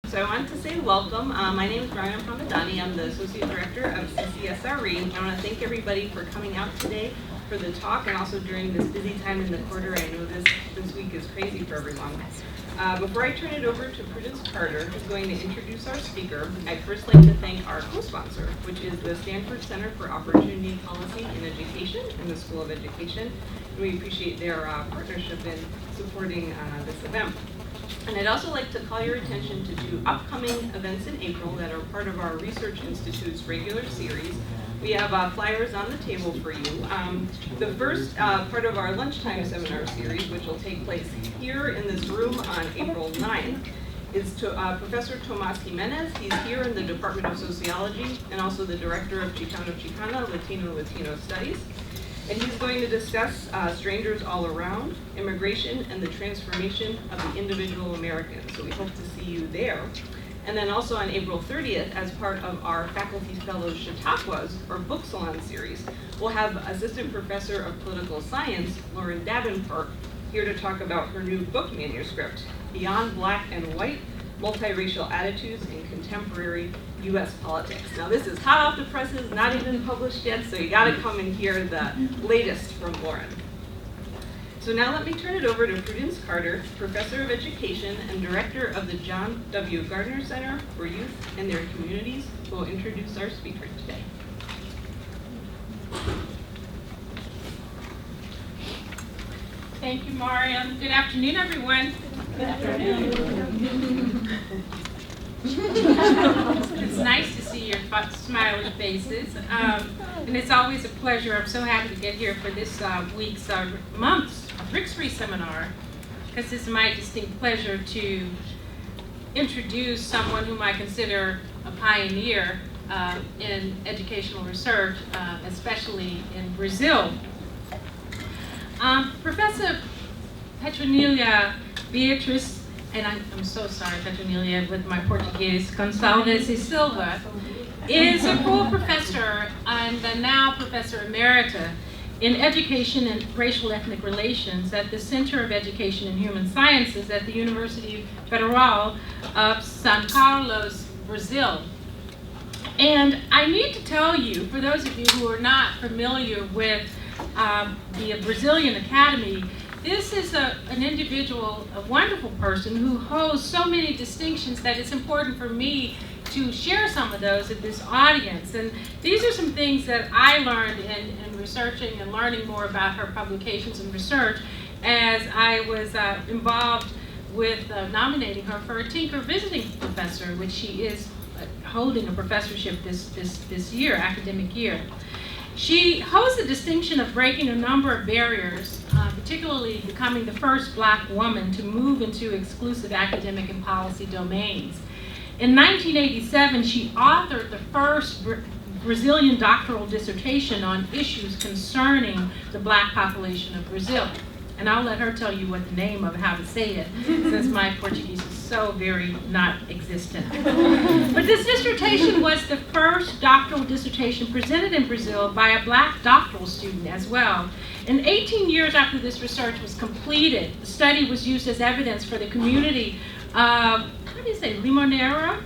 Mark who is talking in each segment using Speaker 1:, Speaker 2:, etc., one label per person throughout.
Speaker 1: So I wanted to say welcome. My name is Brian Hamadani. I'm the Associate Director of CCSRE. I want to thank everybody for coming out today for the talk and also during this busy time in the quarter. I know this week is crazy for everyone. Before I turn it over to Prudence Carter, who's going to introduce our speaker, I'd first like to thank our co-sponsor, which is the Stanford Center for Opportunity Policy and Education in the School of Education. And we appreciate their partnership in supporting this event. And I'd also like to call your attention to two upcoming events in April that are part of our Research Institute's regular series. We have flyers on the table for you. The first part of our lunchtime seminar series, which will take place here in this room on April 9th, is to Professor Tomas Jimenez. He's here in the Department of Sociology and also the Director of Chicano Latino Studies. And he's going to discuss strangers all around, immigration, and the transformation of the individual American. So we hope to see you there. And then also on April 30th, as part of our Faculty Fellows Chautauquas, or Book Salon series, we'll have Assistant Professor of Political Science, Lauren Davenport, here to talk about her new book manuscript, Beyond Black and White, Multiracial Attitudes in Contemporary U.S. Politics. Now this is hot off the presses, not even published yet, so you gotta come and hear the latest from Lauren. So now let me turn it over to Prudence Carter, Professor of Education and Director of the John W. Gardner Center for Youth and Their Communities, who will introduce our speaker today.
Speaker 2: Thank you, Mariam. Good afternoon, everyone. Good afternoon. It's nice to see your smiling faces. And it's always a pleasure. I'm so happy to get here for this month's Rixbury seminar, because it's my distinct pleasure to introduce someone whom I consider a pioneer in educational research, especially in Brazil. Professor Petronilia Beatriz, and I'm so sorry, Petronilia, with my Portuguese, Gonçalves e Silva, is a full professor and the now Professor Emerita in Education and Racial Ethnic Relations at the Center of Education and Human Sciences at the University Federal of São Carlos, Brazil. And I need to tell you, for those of you who are not familiar with the Brazilian Academy, this is an individual, a wonderful person who holds so many distinctions that it's important for me to share some of those at this audience. And these are some things that I learned in researching and learning more about her publications and research as I was involved with nominating her for a Tinker Visiting Professor, which she is holding a professorship this year, academic year. She holds the distinction of breaking a number of barriers, particularly becoming the first Black woman to move into exclusive academic and policy domains. In 1987, she authored the first Brazilian doctoral dissertation on issues concerning the Black population of Brazil. And I'll let her tell you what the name of how to say it, since my Portuguese is so very not existent. But this dissertation was the first doctoral dissertation presented in Brazil by a Black doctoral student as well. And 18 years after this research was completed, the study was used as evidence for the community of, how do you say, Limoeiro,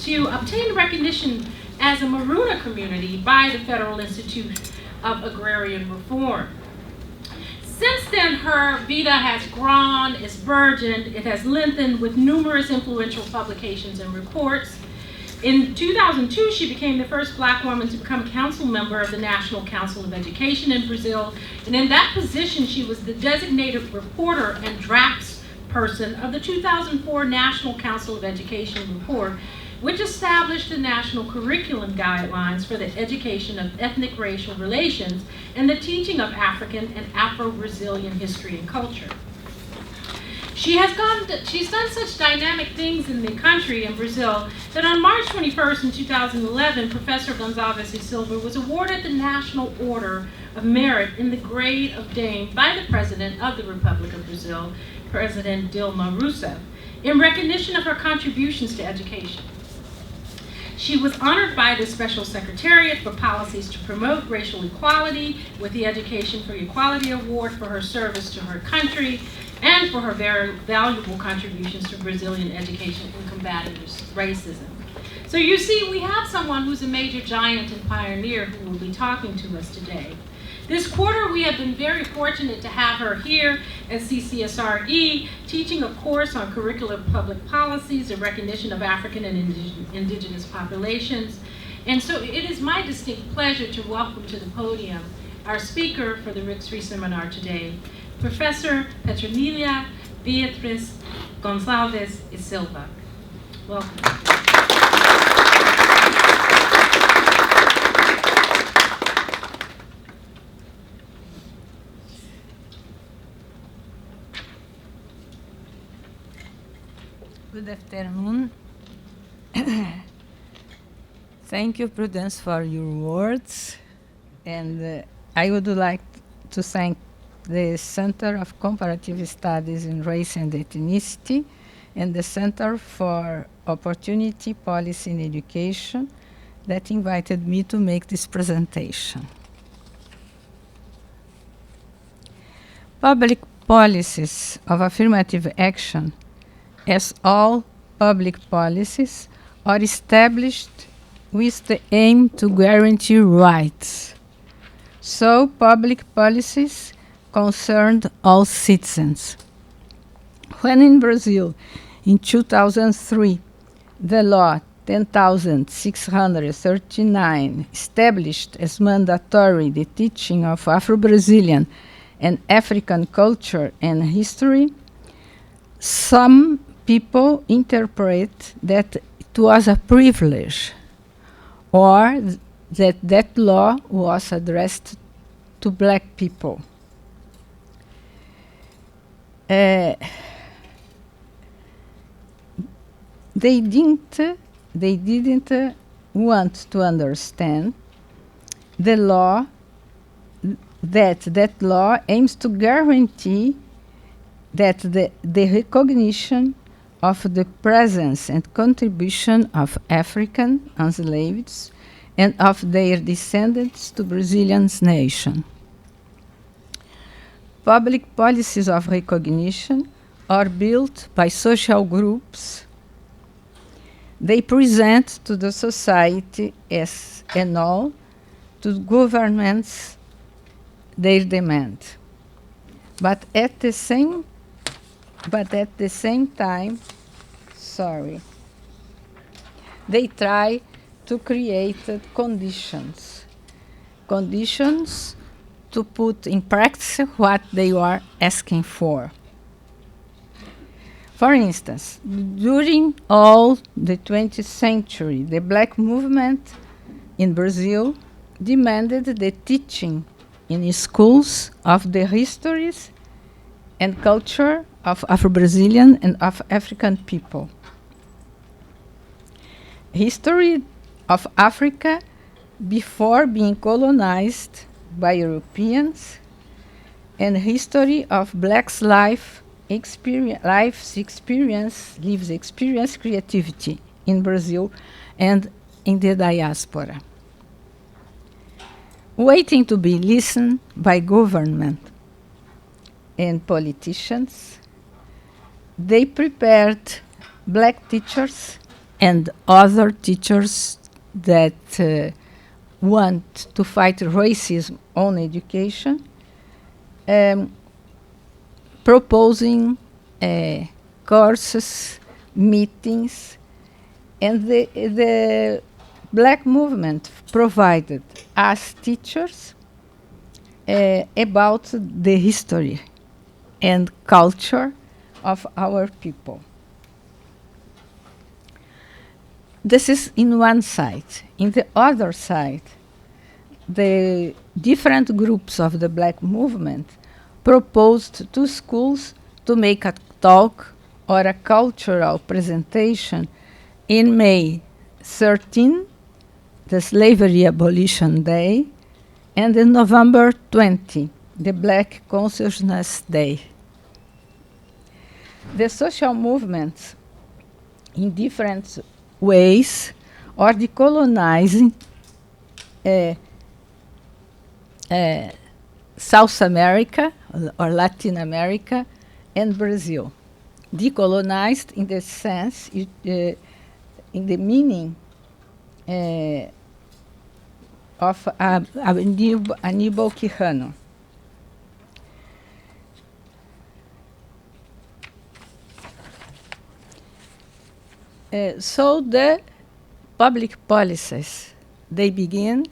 Speaker 2: to obtain recognition as a Maruna community by the Federal Institute of Agrarian Reform. Since then, her vita has grown, it's burgeoned, it has lengthened with numerous influential publications and reports. In 2002, she became the first Black woman to become a council member of the National Council of Education in Brazil. And in that position, she was the designated reporter and draftsperson of the 2004 National Council of Education report, which established the national curriculum guidelines for the education of ethnic racial relations and the teaching of African and Afro-Brazilian history and culture. She's done such dynamic things in the country, in Brazil, that on March 21st in 2011, Professor Gonçalves e Silva was awarded the National Order of Merit in the grade of Dame by the President of the Republic of Brazil, President Dilma Rousseff, in recognition of her contributions to education. She was honored by the Special Secretariat for Policies to Promote Racial Equality with the Education for Equality Award for her service to her country and for her very valuable contributions to Brazilian education in combating racism. So you see, we have someone who's a major giant and pioneer who will be talking to us today. This quarter, we have been very fortunate to have her here at CCSRE, teaching a course on curricular public policies and recognition of African and indigenous populations. And so it is my distinct pleasure to welcome to the podium our speaker for the Rick's Free Seminar today, Professor Petronilia Beatriz Gonçalves e Silva. Welcome.
Speaker 3: Good afternoon. Thank you, Prudence, for your words. And I would like to thank the Center of Comparative Studies in Race and Ethnicity and the Center for Opportunity Policy in Education that invited me to make this presentation. Public policies of affirmative action, as all public policies, are established with the aim to guarantee rights. So public policies concerned all citizens. When in Brazil, in 2003, the law 10,639 established as mandatory the teaching of Afro-Brazilian and African culture and history, some people interpret that it was a privilege or that law was addressed to black people. They didn't want to understand the law, that law aims to guarantee that the recognition of the presence and contribution of African enslaved and of their descendants to Brazilian nation. Public policies of recognition are built by social groups. They present to the society as and all to governments their demand. But at the same time, they try to create conditions to put in practice what they are asking for. For instance, during all the 20th century, the black movement in Brazil demanded the teaching in schools of the histories and culture of Afro-Brazilian and of African people. History of Africa before being colonized by Europeans, and history of blacks' lives experience, creativity in Brazil and in the diaspora. Waiting to be listened by government and politicians, they prepared black teachers and other teachers that want to fight racism on education, proposing courses, meetings, and the black movement provided us teachers about the history and culture of our people. This is in one side. In the other side, the different groups of the black movement proposed to schools to make a talk or a cultural presentation in May 13, the Slavery Abolition Day, and in November 20, the Black Consciousness Day. The social movements, in different ways, or decolonizing South America or Latin America and Brazil. Decolonized in the sense, in the meaning of Aníbal Quijano. So the public policies, they begin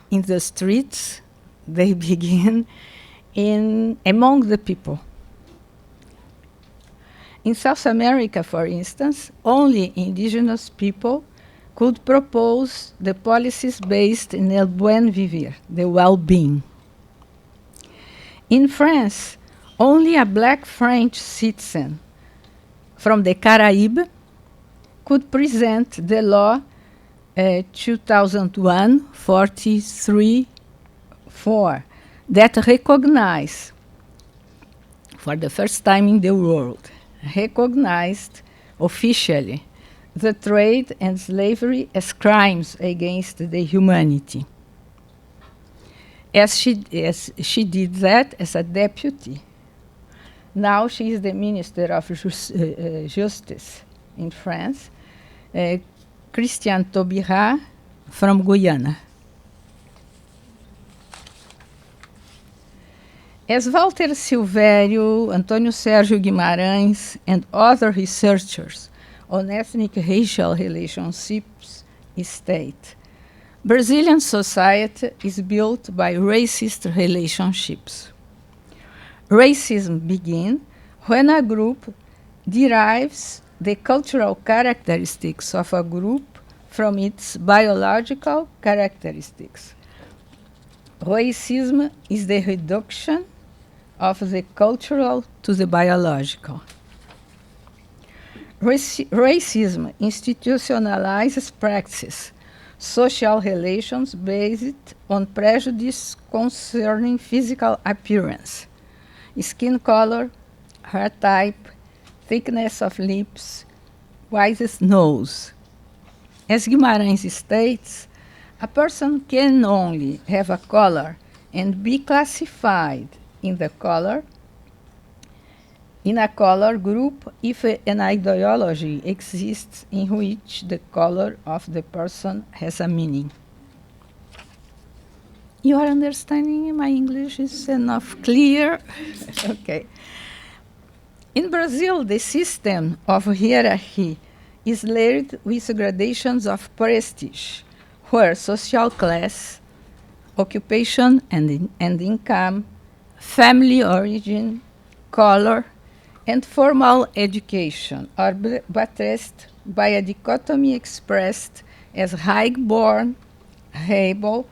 Speaker 3: in the streets, they begin among the people. In South America, for instance, only indigenous people could propose the policies based in el buen vivir, the well-being. In France, only a black French citizen from the Caraïbes could present the law 2001-43-4 that recognized, for the first time in the world, recognized officially the trade and slavery as crimes against the humanity. As she did that as a deputy. Now she is the Minister of Justice in France, Christiane Taubira from Guyana. As Walter Silvério, Antônio Sérgio Guimarães, and other researchers on ethnic racial relationships state, Brazilian society is built by racist relationships. Racism begins when a group derives the cultural characteristics of a group from its biological characteristics. Racism is the reduction of the cultural to the biological. Racism institutionalizes practices, social relations based on prejudice concerning physical appearance, skin color, hair type, thickness of lips, widest nose. As Guimarães states, a person can only have a color and be classified in a color group if an ideology exists in which the color of the person has a meaning. You are understanding my English is enough clear? Okay. In Brazil, the system of hierarchy is layered with gradations of prestige, where social class, occupation and income, family origin, color, and formal education are buttressed by a dichotomy expressed as high-born, able,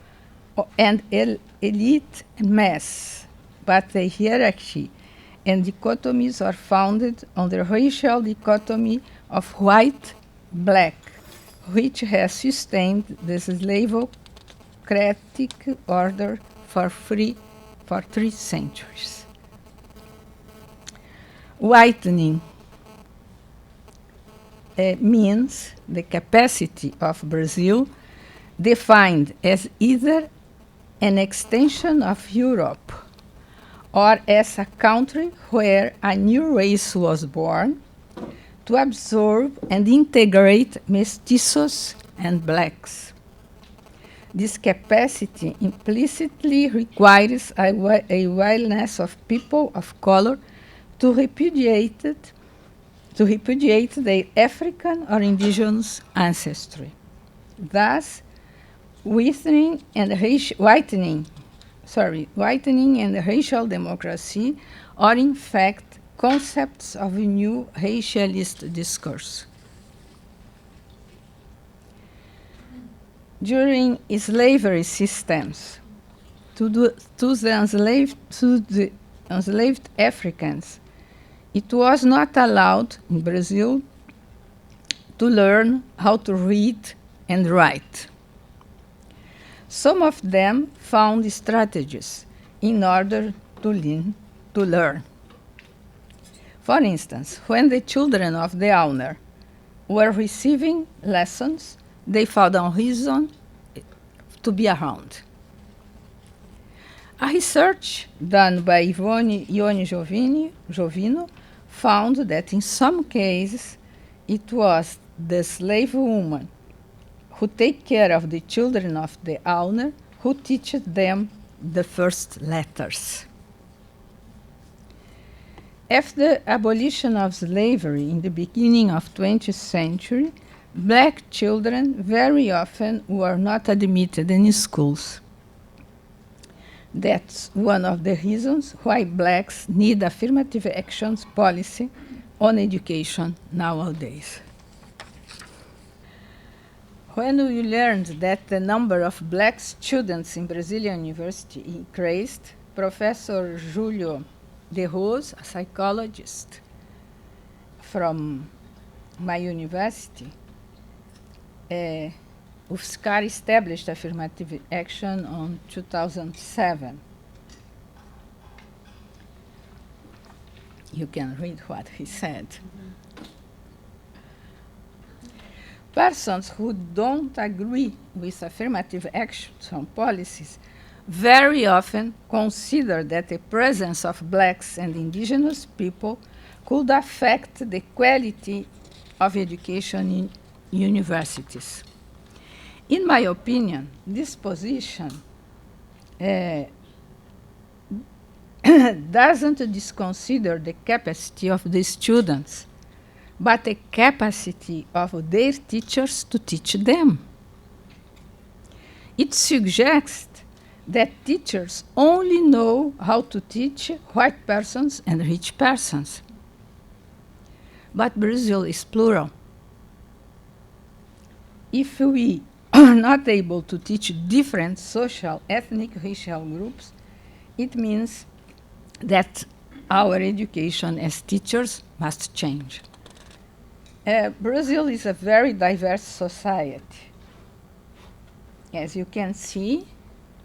Speaker 3: and elite and mass. But the hierarchy and dichotomies are founded on the racial dichotomy of white-black, which has sustained the slavocratic order for 3 centuries. Whitening means the capacity of Brazil, defined as either an extension of Europe or as a country where a new race was born, to absorb and integrate mestizos and blacks. This capacity implicitly requires a willingness of people of color to repudiate their African or indigenous ancestry. Thus, whitening and racial democracy are in fact concepts of a new racialist discourse. During slavery systems, to the enslaved Africans, it was not allowed in Brazil to learn how to read and write. Some of them found strategies in order to learn. For instance, when the children of the owner were receiving lessons, they found a reason to be around. A research done by Ione Giovino found that in some cases it was the slave woman who take care of the children of the owner who teaches them the first letters. After the abolition of slavery in the beginning of 20th century, black children very often were not admitted in schools. That's one of the reasons why blacks need affirmative actions policy on education nowadays. When we learned that the number of black students in Brazilian university increased, Professor Julio de Rose, a psychologist from my university, UFSCar established affirmative action on 2007. You can read what he said. Persons who don't agree with affirmative actions on policies very often consider that the presence of blacks and indigenous people could affect the quality of education in universities. In my opinion, this position doesn't disconsider the capacity of the students, but the capacity of their teachers to teach them. It suggests that teachers only know how to teach white persons and rich persons. But Brazil is plural. If we are not able to teach different social, ethnic, racial groups, it means that our education as teachers must change. Brazil is a very diverse society. As you can see,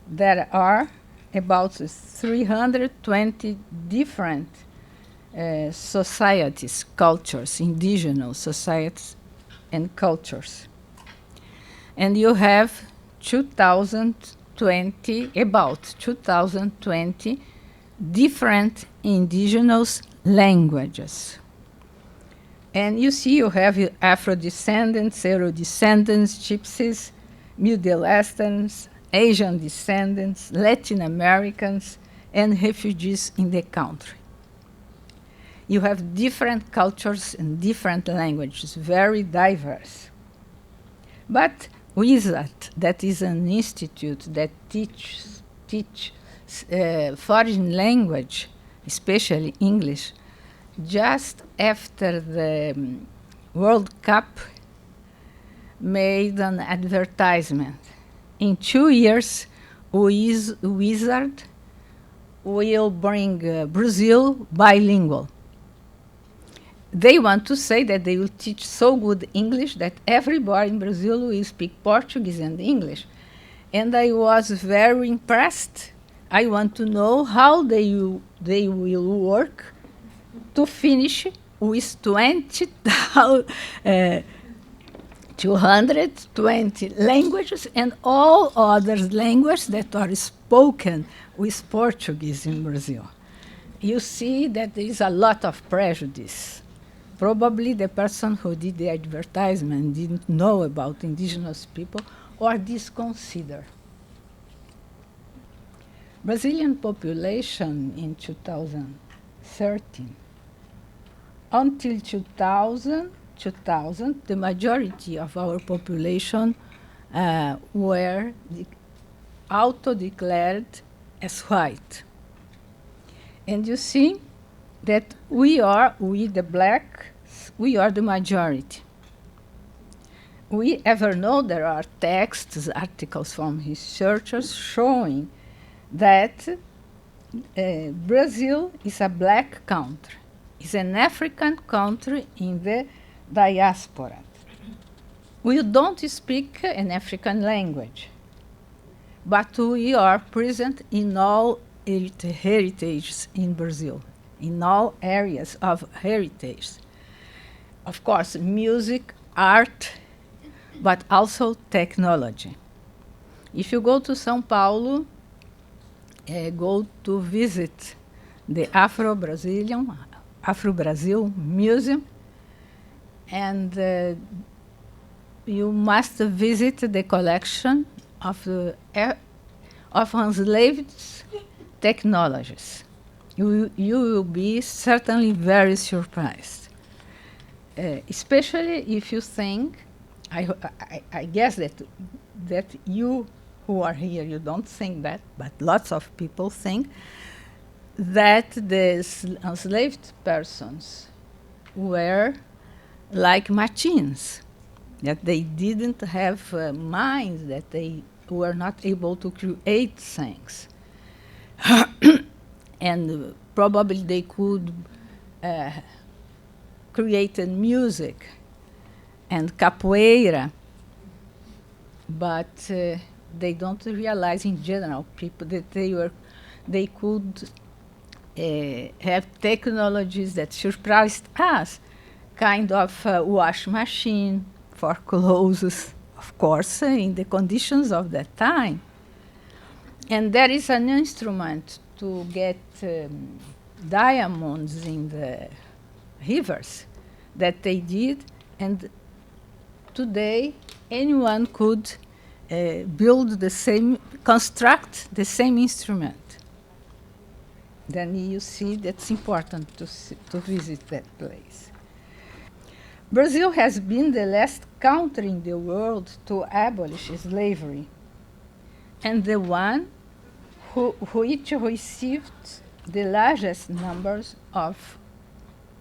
Speaker 3: there are about 320 different societies, cultures, indigenous societies and cultures. And you have about 2020 different indigenous languages. And you see you have Afro-descendants, Euro-descendants, Gypsies, Middle Easterns, Asian descendants, Latin Americans, and refugees in the country. You have different cultures and different languages, very diverse. But WISAT, that is an institute that teaches foreign language, especially English, just after the World Cup made an advertisement. In 2 years, WISAT will bring Brazil bilingual. They want to say that they will teach so good English that everybody in Brazil will speak Portuguese and English. And I was very impressed. I want to know how they will work to finish with 220 languages and all other languages that are spoken with Portuguese in Brazil. You see that there is a lot of prejudice. Probably the person who did the advertisement didn't know about indigenous people or disconsider. Brazilian population in 2013. Until 2000, the majority of our population were auto-declared as white. And you see that we the blacks, we are the majority. We ever know there are texts, articles from researchers showing that Brazil is a black country. It's an African country in the diaspora. We don't speak an African language, but we are present in all heritages in Brazil, in all areas of heritage. Of course, music, art, but also technology. If you go to São Paulo, go to visit the Afro-Brazil Museum, and you must visit the collection of enslaved technologies. You will be certainly very surprised, especially if you think, I guess that you who are here, you don't think that, but lots of people think that the enslaved persons were like machines, that they didn't have minds, that they were not able to create things. And probably they could create music and capoeira, but they don't realize in general, people, that they could have technologies that surprised us, kind of wash machine for clothes, of course, in the conditions of that time. And there is an instrument to get diamonds in the rivers that they did, and today anyone could construct the same instrument. Then you see that's important to visit that place. Brazil has been the last country in the world to abolish slavery, and the one which received the largest numbers of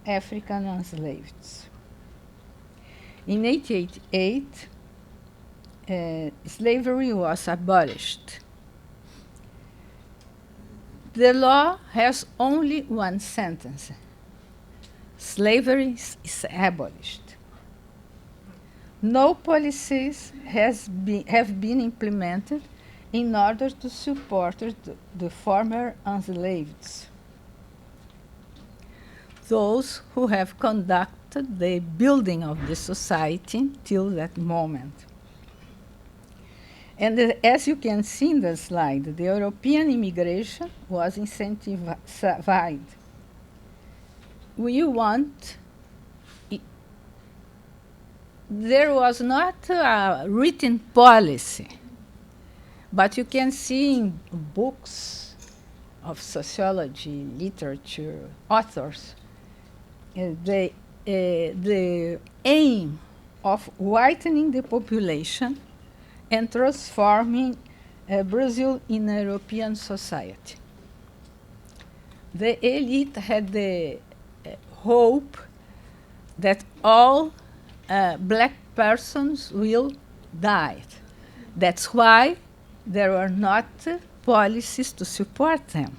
Speaker 3: African enslaved. In 1888, slavery was abolished. The law has only one sentence: slavery is abolished. No policies have been implemented in order to support the former enslaved, those who have conducted the building of the society till that moment. And as you can see in the slide, the European immigration was incentivized. There was not a written policy, but you can see in books of sociology, literature, authors, the aim of whitening the population and transforming Brazil in a European society. The elite had the hope that all black persons will die. That's why there were not policies to support them.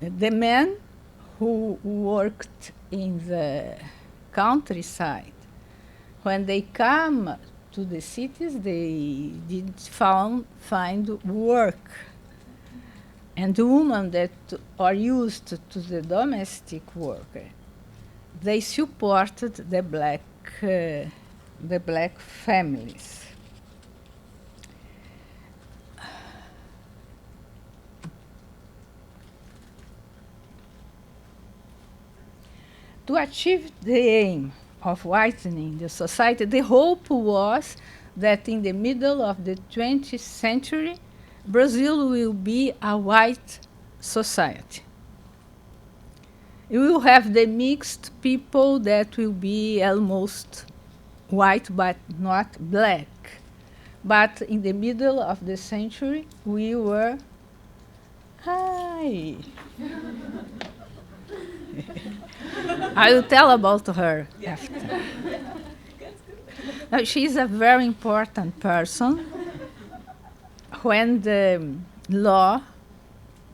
Speaker 3: The men who worked in the countryside, when they come to the cities, they didn't find work. And the women that are used to the domestic work, they supported the black families. To achieve the aim of whitening the society, the hope was that in the middle of the 20th century, Brazil will be a white society. You will have the mixed people that will be almost white but not black. But in the middle of the century, we were, hi. I will tell about her after. She's a very important person. When the law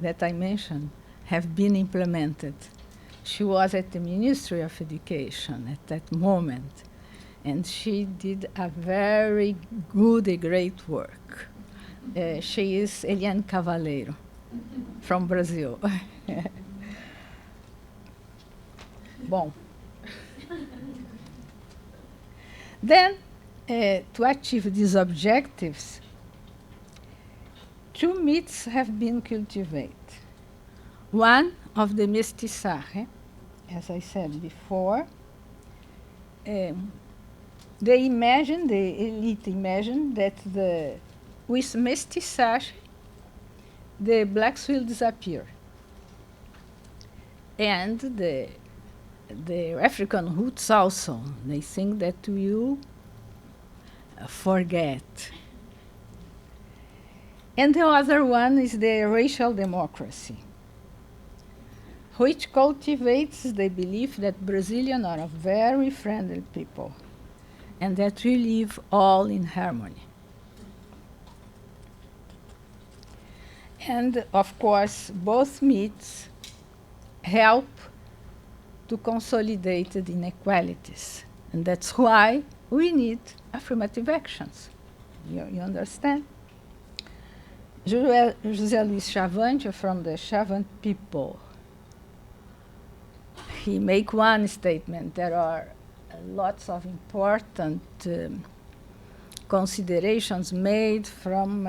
Speaker 3: that I mentioned have been implemented, she was at the Ministry of Education at that moment, and she did a very good, great work. She is Eliane Cavaleiro from Brazil. Bom, Then, to achieve these objectives, two myths have been cultivated. One of the mestiçaje, as I said before, the elite imagine that with mestiçagem, the blacks will disappear. And the African roots also, they think that we'll forget. And the other one is the racial democracy, which cultivates the belief that Brazilians are a very friendly people and that we live all in harmony. And of course, both myths help to consolidate the inequalities. And that's why we need affirmative actions. You understand? José Luis Chavante, from the Chavante people, he make one statement. There are lots of important considerations made from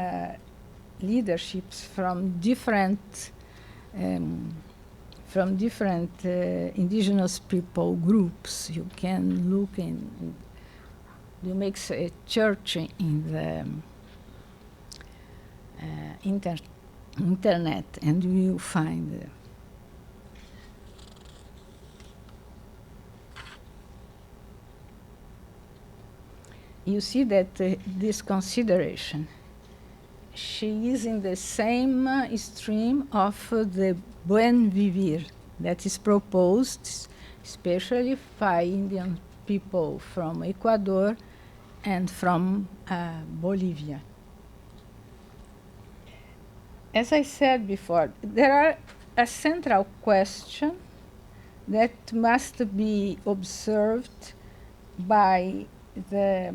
Speaker 3: leaderships from different indigenous people groups. You can look in, you make a church in the internet, and you will find you see that this consideration, she is in the same stream of the buen vivir that is proposed, especially by Indian people from Ecuador and from Bolivia. As I said before, there are a central question that must be observed by the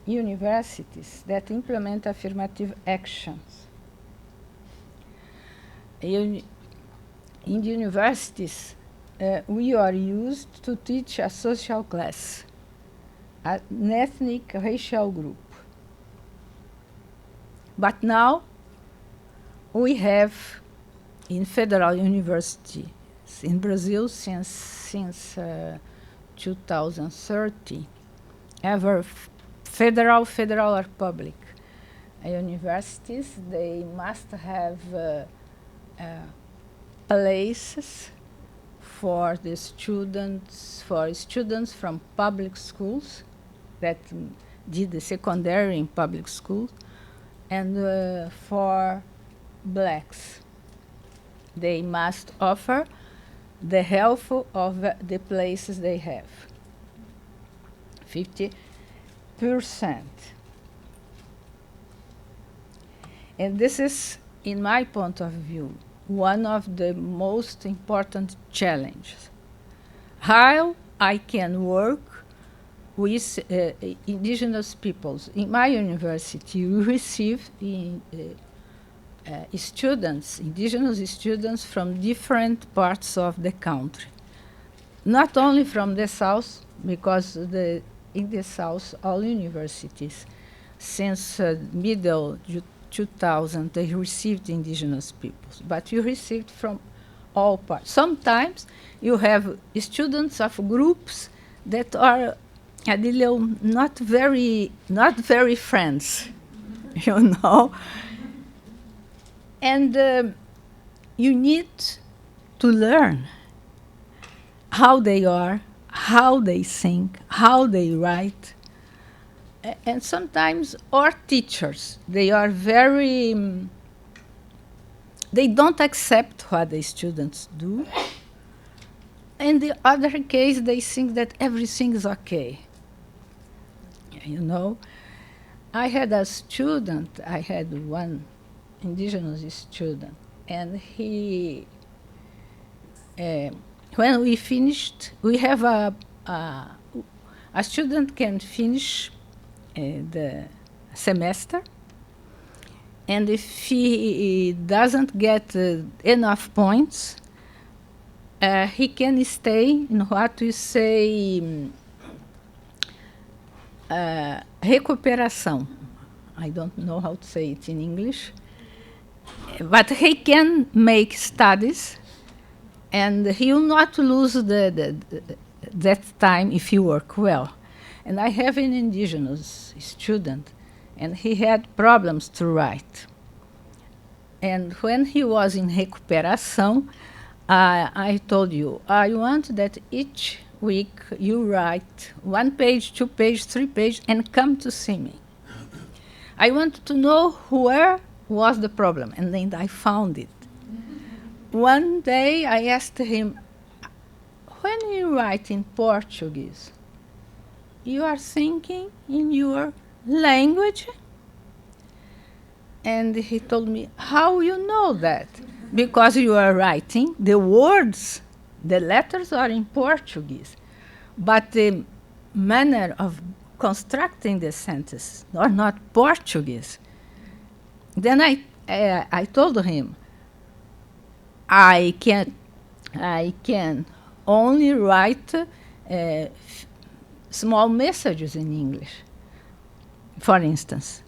Speaker 3: universities that implement affirmative actions. In the universities, we are used to teach a social class, an ethnic racial group. But now we have in federal universities in Brazil since 2030, ever federal or public universities, they must have places for the students, from public schools that did the secondary in public schools, and for blacks. They must offer the half of the places they have, 50%. And this is, in my point of view, one of the most important challenges. How I can work with indigenous peoples. In my university, we receive students, indigenous students from different parts of the country. Not only from the south, because in the south, all universities, since middle 2000, they received indigenous peoples, but you received from all parts. Sometimes you have students of groups that are not very friends, you know. And you need to learn how they are, how they think, how they write. And sometimes our teachers, they are very, they don't accept what the students do. In the other case, they think that everything is okay. You know, I had one indigenous student, and he, when we finished, we have a student can finish the semester, and if he doesn't get enough points, he can stay in what we say recuperação. I don't know how to say it in English. But he can make studies, and he will not lose that time if he work well. And I have an indigenous student, and he had problems to write. And when he was in recuperação, I told you, I want that each week you write 1 page, 2 page, 3 page, and come to see me. I want to know where was the problem, and then I found it. One day I asked him, when you write in Portuguese, you are thinking in your language? And he told me, how you know that? Because you are writing the words, the letters are in Portuguese, but the manner of constructing the sentence are not Portuguese. Then I told him, I can only write small messages in English, for instance,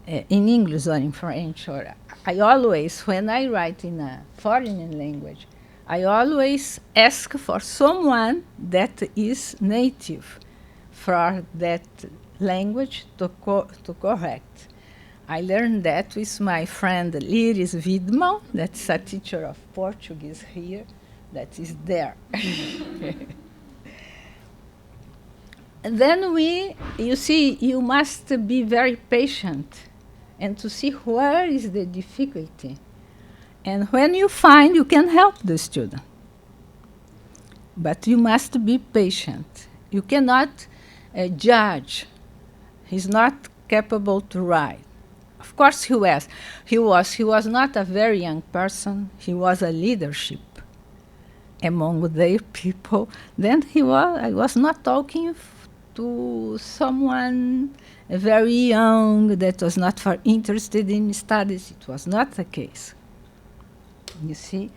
Speaker 3: in English or in French. Or I always, when I write in a foreign language, I always ask for someone that is native for that language to correct. I learned that with my friend Liris Widman, that's a teacher of Portuguese here, that is there. And then you see, you must be very patient and to see where is the difficulty. And when you find, you can help the student. But you must be patient. You cannot judge. He's not capable to write. Of course he was. He was not a very young person. He was a leadership among their people. Then I was not talking to someone very young that was not interested in studies. It was not the case. You see?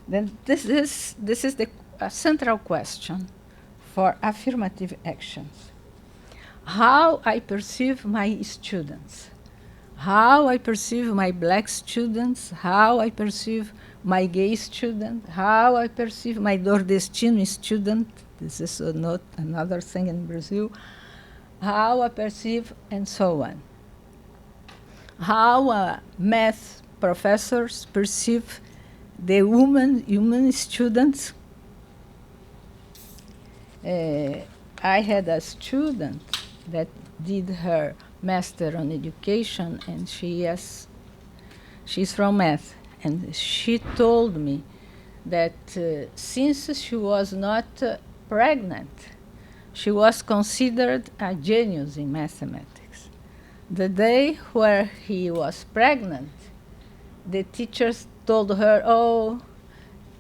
Speaker 3: Then this is the central question for affirmative actions. How I perceive my students, how I perceive my black students, how I perceive my gay student, how I perceive my nordestino student, this is another thing in Brazil, how I perceive, and so on. How math professors perceive the human students. I had a student that did her master on education, and she's from math, and she told me that since she was not pregnant, she was considered a genius in mathematics. The day where he was pregnant, the teachers told her, oh,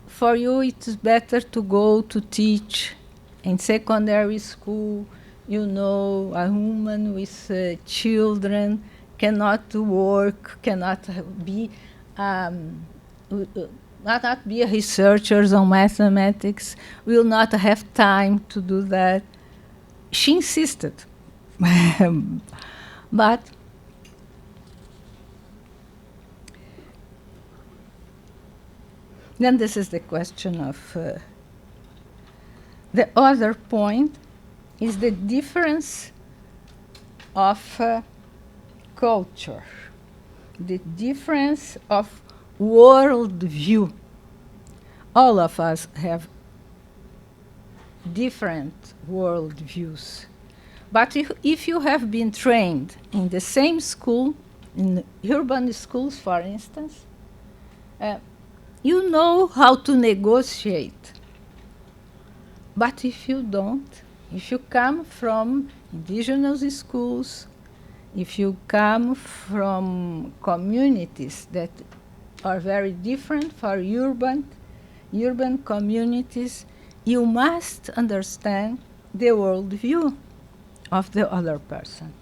Speaker 3: for you it is better to go to teach in secondary school. You know, a woman with children cannot work, cannot be not be researchers on mathematics, will not have time to do that. She insisted. But then this is the question of the other point is the difference of culture, the difference of worldview. All of us have different worldviews. But if you have been trained in the same school, in urban schools, for instance, you know how to negotiate. But if you don't, if you come from indigenous schools, if you come from communities that are very different for urban communities, you must understand the worldview of the other person.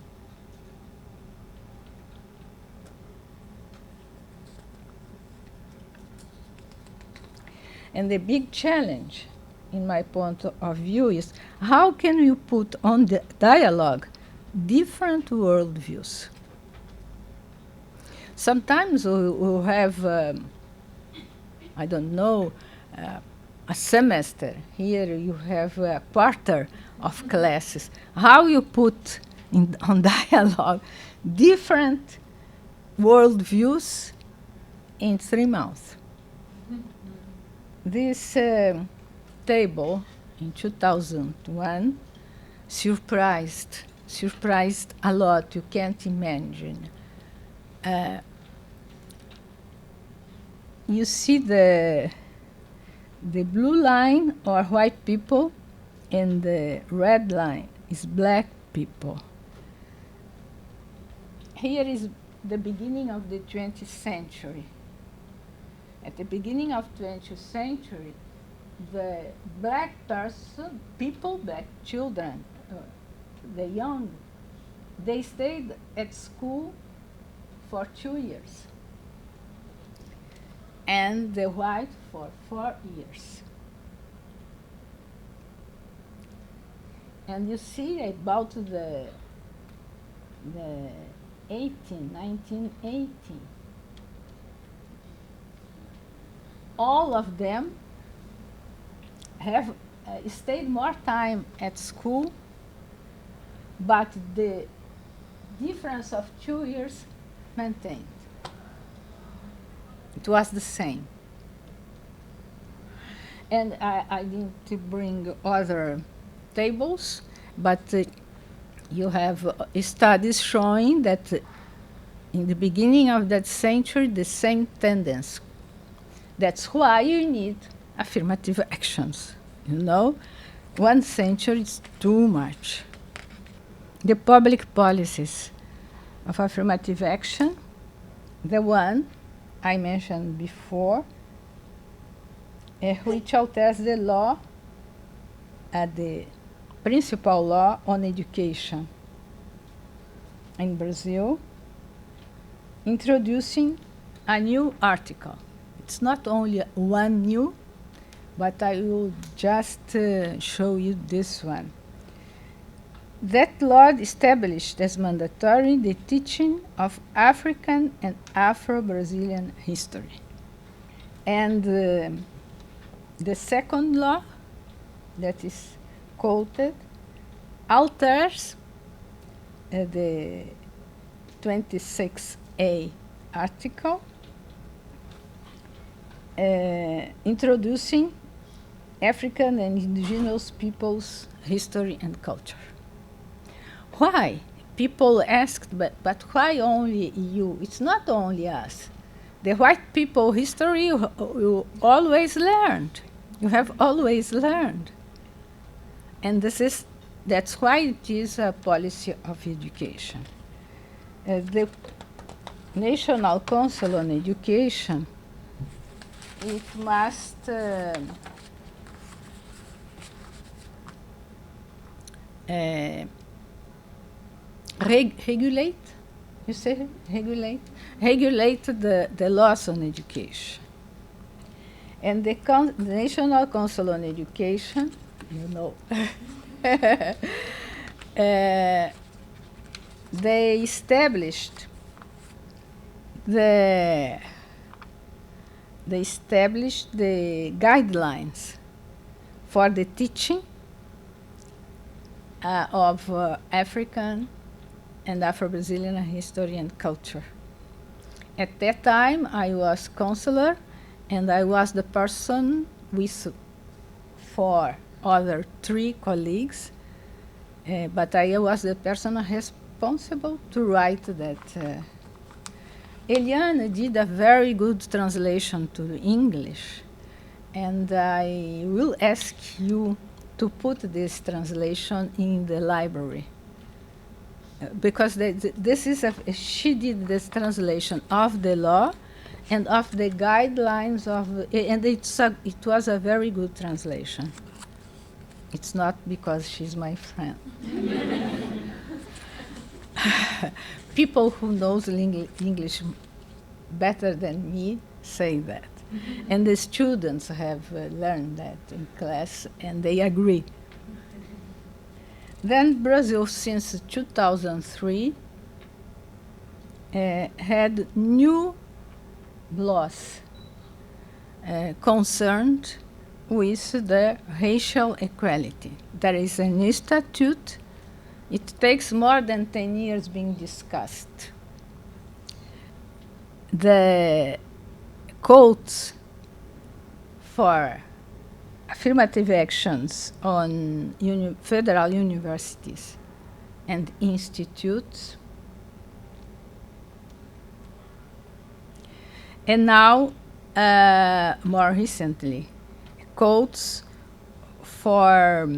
Speaker 3: And the big challenge, in my point of view, is how can you put on the dialogue different worldviews. Sometimes we'll have, I don't know, a semester. Here you have a quarter of classes. How you put on dialogue different worldviews in 3 months. This table in 2001 surprised a lot. You can't imagine. You see the blue line are white people, and the red line is black people. Here is the beginning of the 20th century. At the beginning of 20th century, the black people, black children, the young, they stayed at school for 2 years, and the white for 4 years. And you see about the 1918, all of them have stayed more time at school, but the difference of 2 years maintained. It was the same. And I didn't bring other tables, but you have studies showing that in the beginning of that century, the same tendency. That's why you need affirmative actions. You know, 1 century is too much. The public policies of affirmative action, the one I mentioned before, which alters the law, the principal law on education in Brazil, introducing a new article. It's not only one new, but I will just show you this one. That law established as mandatory the teaching of African and Afro-Brazilian history. And the second law that is quoted alters the 26A article, introducing African and indigenous peoples' history and culture. Why? People asked, but why only you? It's not only us. The white people history you always learned. You have always learned. And that's why it is a policy of education. The National Council on Education, it must regulate, you say regulate the laws on education. And the National Council on Education, you know, they established the guidelines for the teaching of African and Afro-Brazilian history and culture. At that time, I was counselor, and I was the person with 4 other 3 colleagues, but I was the person responsible to write that. Eliane did a very good translation to English, and I will ask you to put this translation in the library. Because she did this translation of the law and of the guidelines and it was a very good translation. It's not because she's my friend. People who knows English better than me say that. And the students have learned that in class, and they agree. Then Brazil, since 2003, had new laws concerned with the racial equality. There is a new statute. It takes more than 10 years being discussed. The codes for affirmative actions on federal universities and institutes. And now, more recently, codes for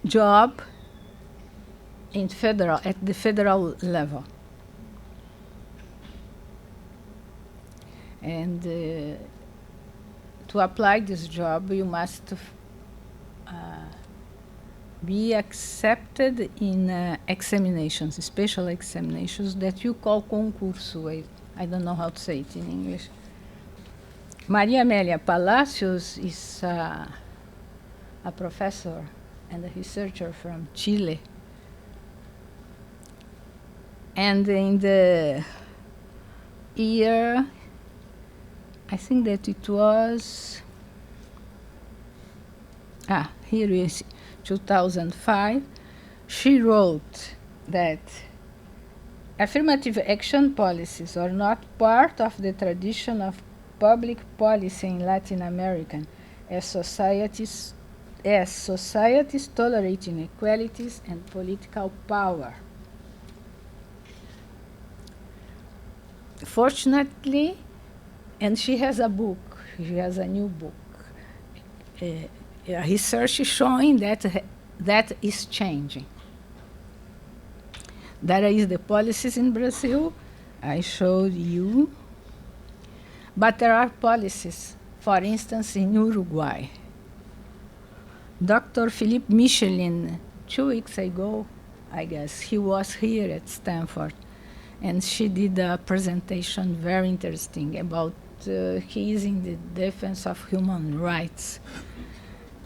Speaker 3: job at the federal level. And to apply this job, you must be accepted in examinations, special examinations that you call concurso. I don't know how to say it in English. Maria Amélia Palacios is a professor and a researcher from Chile. And in the year, I think that it was, here is 2005, she wrote that affirmative action policies are not part of the tradition of public policy in Latin America as societies tolerate inequalities and political power. Fortunately, and she has a book, she has a new book, research showing that is changing. There is the policies in Brazil, I showed you, but there are policies, for instance, in Uruguay. Dr. Philippe Michelin, 2 weeks ago, I guess, he was here at Stanford, and she did a presentation very interesting about he is in the defense of human rights.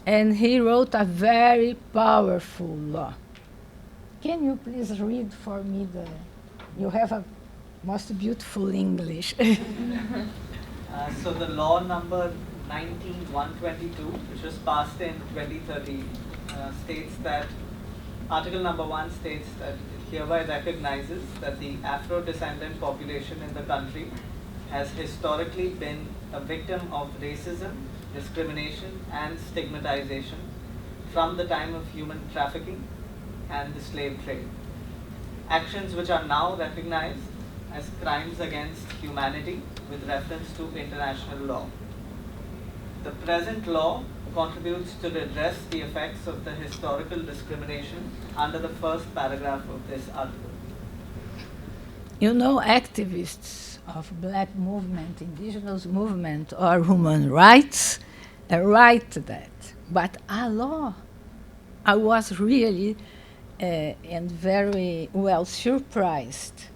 Speaker 3: And he wrote a very powerful law. Can you please read for me you have a most beautiful English.
Speaker 4: So the law number 19122, which was passed in 2013, states that, Article number 1 states that it hereby recognizes that the Afro-descendant population in the country has historically been a victim of racism, discrimination, and stigmatization from the time of human trafficking and the slave trade. Actions which are now recognized as crimes against humanity with reference to international law. The present law contributes to redress the effects of the historical discrimination under the first paragraph of this article.
Speaker 3: You know, activists of black movement, indigenous movement, or human rights write that. But a law, I was really and very well surprised.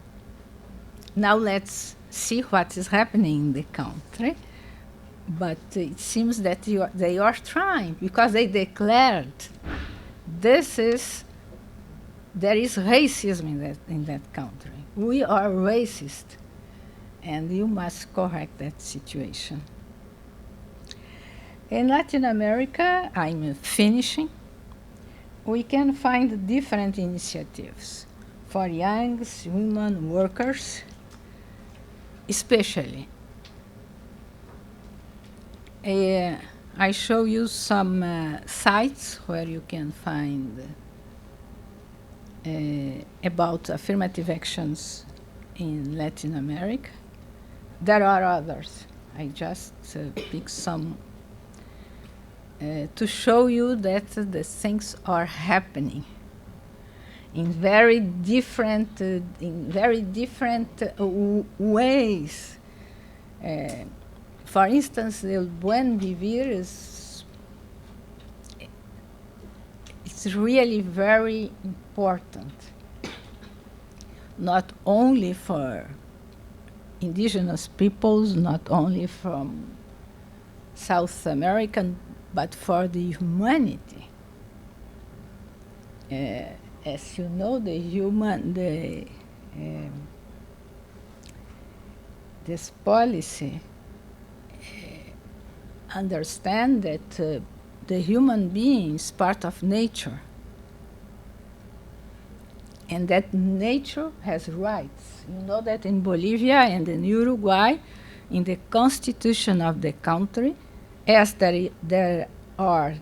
Speaker 3: Now let's see what is happening in the country. But it seems that they are trying, because they declared there is racism in that country. We are racist, and you must correct that situation. In Latin America, I'm finishing, we can find different initiatives for young women workers, especially. I show you some sites where you can find about affirmative actions in Latin America. There are others. I just pick some to show you that the things are happening in very different ways. For instance, the Buen Vivir it's really very important, not only for indigenous peoples, not only from South America, but for the humanity. as you know, this policy understand that the human being is part of nature, and that nature has rights. You know that in Bolivia and in Uruguay, in the constitution of the country, as there are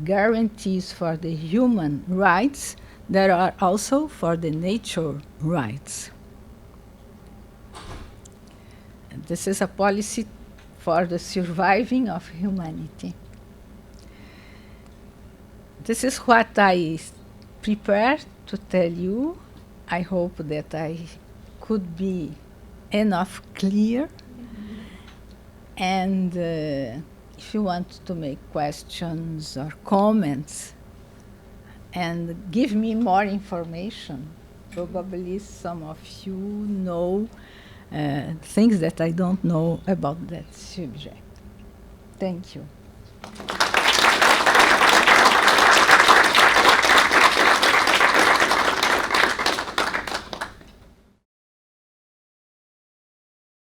Speaker 3: guarantees for the human rights, there are also for the nature rights. And this is a policy for the surviving of humanity. This is what I prepared to tell you. I hope that I could be enough clear. And if you want to make questions or comments and give me more information, probably some of you know things that I don't know about that subject. Thank you.